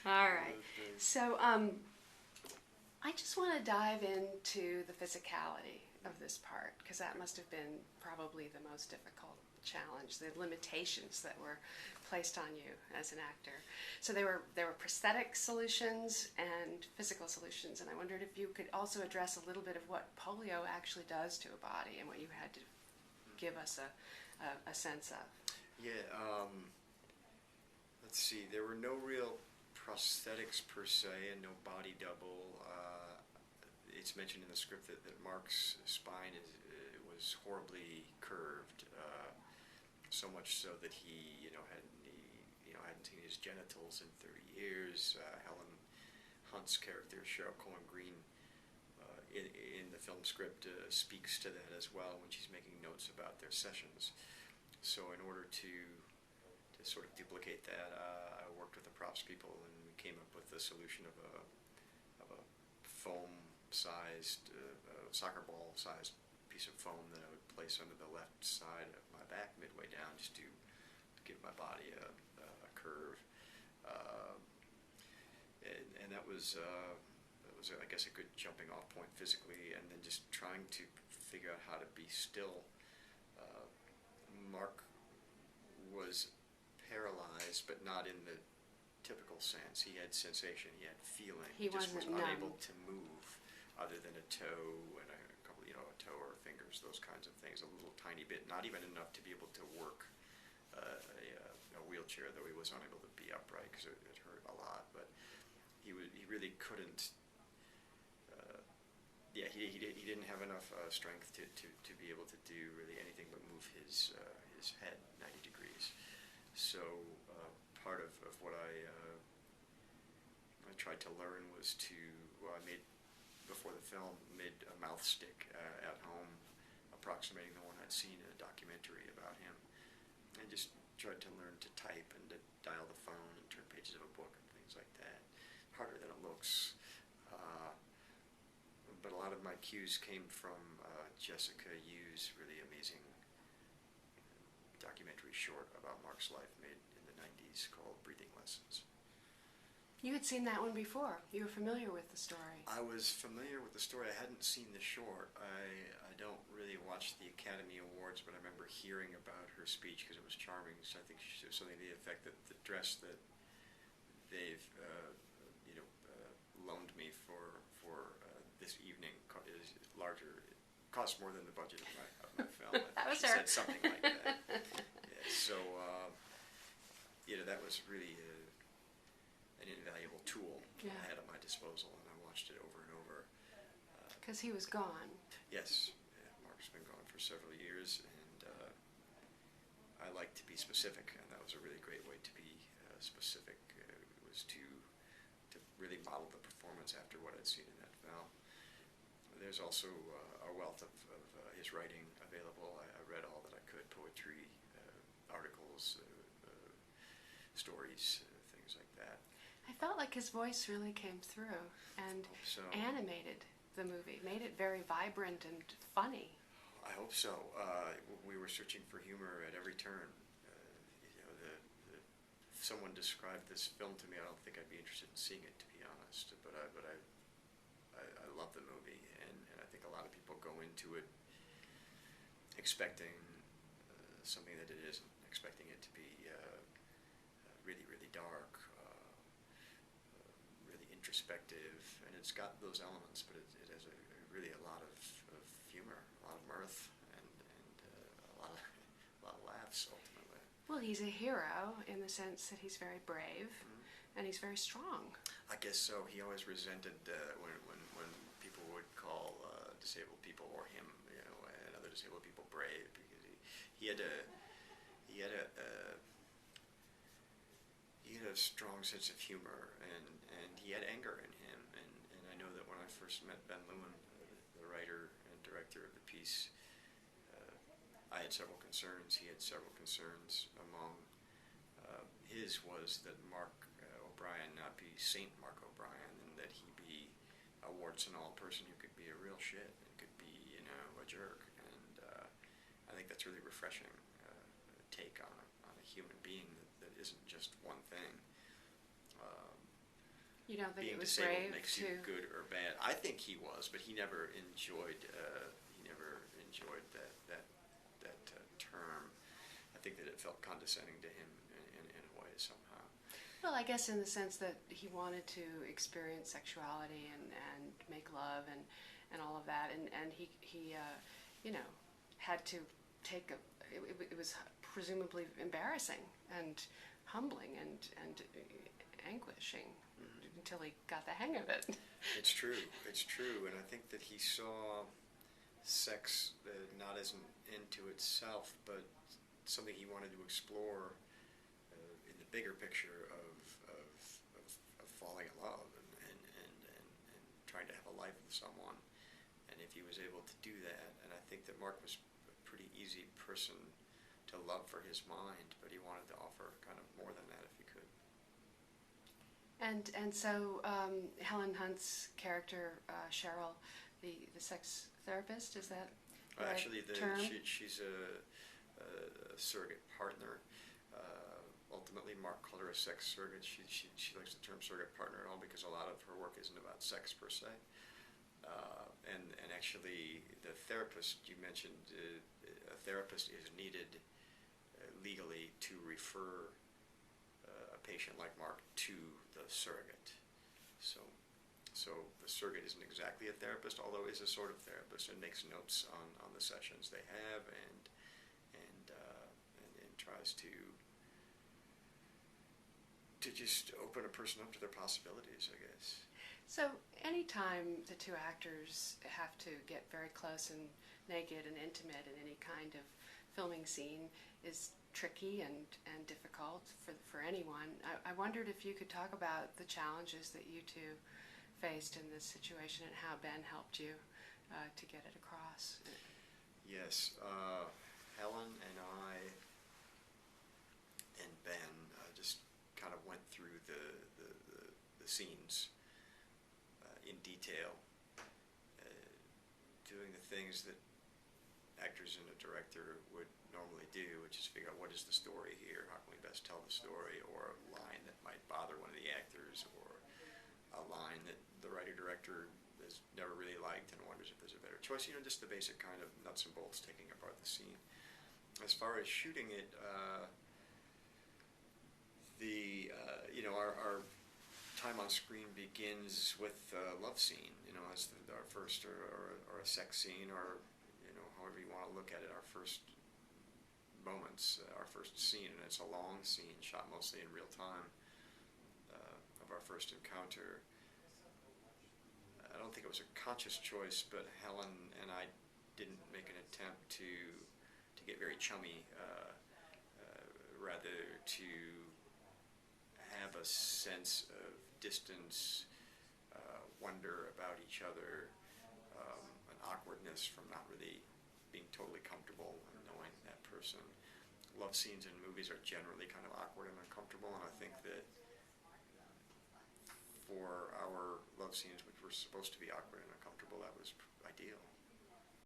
All right. So, I just want to dive into the physicality of this part because that must have been probably the most difficult challenge, the limitations that were placed on you as an actor. So there were prosthetic solutions and physical solutions, and I wondered if you could also address a little bit of what polio actually does to a body and what you had to give us a sense of. Yeah, let's see. There were no real prosthetics per se, and no body double. It's mentioned in the script that Mark's spine was horribly curved, so much so that he hadn't seen his genitals in 30 years. Helen Hunt's character, Cheryl Cohen Green, in the film script speaks to that as well when she's making notes about their sessions. So in order to sort of duplicate that, I worked with the props people and we came up with the solution of a foam-sized, soccer ball-sized piece of foam that I would place under the left side of my back midway down, just to give my body a curve. And that was I guess a good jumping off point physically, and then just trying to figure out how to be still. Mark was paralyzed, but not in the typical sense. He had sensation, he had feeling. He just was wasn't unable numb. to move other than a toe and a couple, a toe or fingers, those kinds of things, a little tiny bit, not even enough to be able to work a wheelchair, though he was unable to be upright because it hurt a lot. But he really couldn't. He didn't have enough strength to be able to do really anything but move his head 90 degrees. So part of what I tried to learn was I made, before the film, made a mouth stick at home, approximating the one I'd seen in a documentary about him, and just tried to learn to type and to dial the phone and turn pages of a book and things like that. Harder than it looks. But a lot of my cues came from Jessica Yu's really amazing documentary short about Mark's life made in the 90s called Breathing Lessons. You had seen that one before. You were familiar with the story. I was familiar with the story. I hadn't seen the short. I don't really watch the Academy Awards, but I remember hearing about her speech because it was charming. So I think she said something to the effect that the dress that they've loaned me for this evening is larger. It costs more than the budget of my film. That was she her. said something like that. Yeah, so that was really an invaluable tool I had at my disposal, and I watched it over and over. Because he was gone. Yes, Mark's been gone for several years, and I like to be specific, and that was a really great way to be specific. Was to really model the performance after what I'd seen in that film. There's also a wealth of his writing available. I read all that I could: poetry, articles, stories, things like that. I felt like his voice really came through and animated the movie, made it very vibrant and funny. I hope so. We were searching for humor at every turn. If someone described this film to me, I don't think I'd be interested in seeing it, to be honest. But I love the movie, and I think a lot of people go into it expecting something that it isn't, expecting it to be really, really dark, really introspective, and it's got those elements, but it has really a lot of humor, a lot of mirth, and a lot of laughs ultimately. Well, he's a hero in the sense that he's very brave, and he's very strong. I guess so. He always resented when people would call disabled people, or him, and other disabled people, brave, because he had a strong sense of humor, and he had anger in him, and I know that when I first met Ben Lewin, the writer and director of the piece, I had several concerns. He had several concerns. Among his was that Mark O'Brien not be Saint Mark O'Brien, and that he be a warts and all person who could be a real shit and could be a jerk. And I think that's really refreshing take on a human being that isn't just one thing. You don't think being it was disabled brave makes to? you good or bad. I think he was, but he never enjoyed that term. I think that it felt condescending to him in a way somehow. Well, I guess in the sense that he wanted to experience sexuality and make love and all of that, and he you know, had to take a. It was presumably embarrassing and humbling and anguishing until he got the hang of it. It's true, and I think that he saw sex not as an end to itself, but something he wanted to explore in the bigger picture of falling in love and trying to have a life with someone. And if he was able to do that, and I think that Mark was a pretty easy person to love for his mind, but he wanted to offer kind of more than that if he could. And so Helen Hunt's character, Cheryl, the sex therapist, is that the right Actually, term? she's a surrogate partner. Ultimately, Mark called her a sex surrogate. She likes the term surrogate partner at all because a lot of her work isn't about sex per se. And actually, the therapist you mentioned, a therapist is needed legally to refer a patient like Mark to the surrogate. So the surrogate isn't exactly a therapist, although is a sort of therapist and makes notes on the sessions they have and tries to just open a person up to their possibilities, I guess. So anytime the two actors have to get very close and naked and intimate in any kind of filming scene is tricky and difficult for anyone. I wondered if you could talk about the challenges that you two faced in this situation and how Ben helped you to get it across. Yes, Helen and I and Ben just kind of went through the scenes in detail, doing the things that actors and a director would normally do, which is figure out what is the story here, how can we best tell the story, or a line that might bother one of the actors, or a line that the writer-director has never really liked and wonders if there's a better choice. Just the basic kind of nuts and bolts taking apart the scene. As far as shooting it, our time on screen begins with a love scene, as our first or a sex scene, or however you want to look at it, our first moments, our first scene, and it's a long scene shot mostly in real time of our first encounter. I don't think it was a conscious choice, but Helen and I didn't make an attempt to get very chummy, rather to have a sense of distance, wonder about each other, an awkwardness from not really being totally comfortable and knowing that person. Love scenes in movies are generally kind of awkward and uncomfortable, and I think that for our love scenes, which were supposed to be awkward and uncomfortable, that was ideal.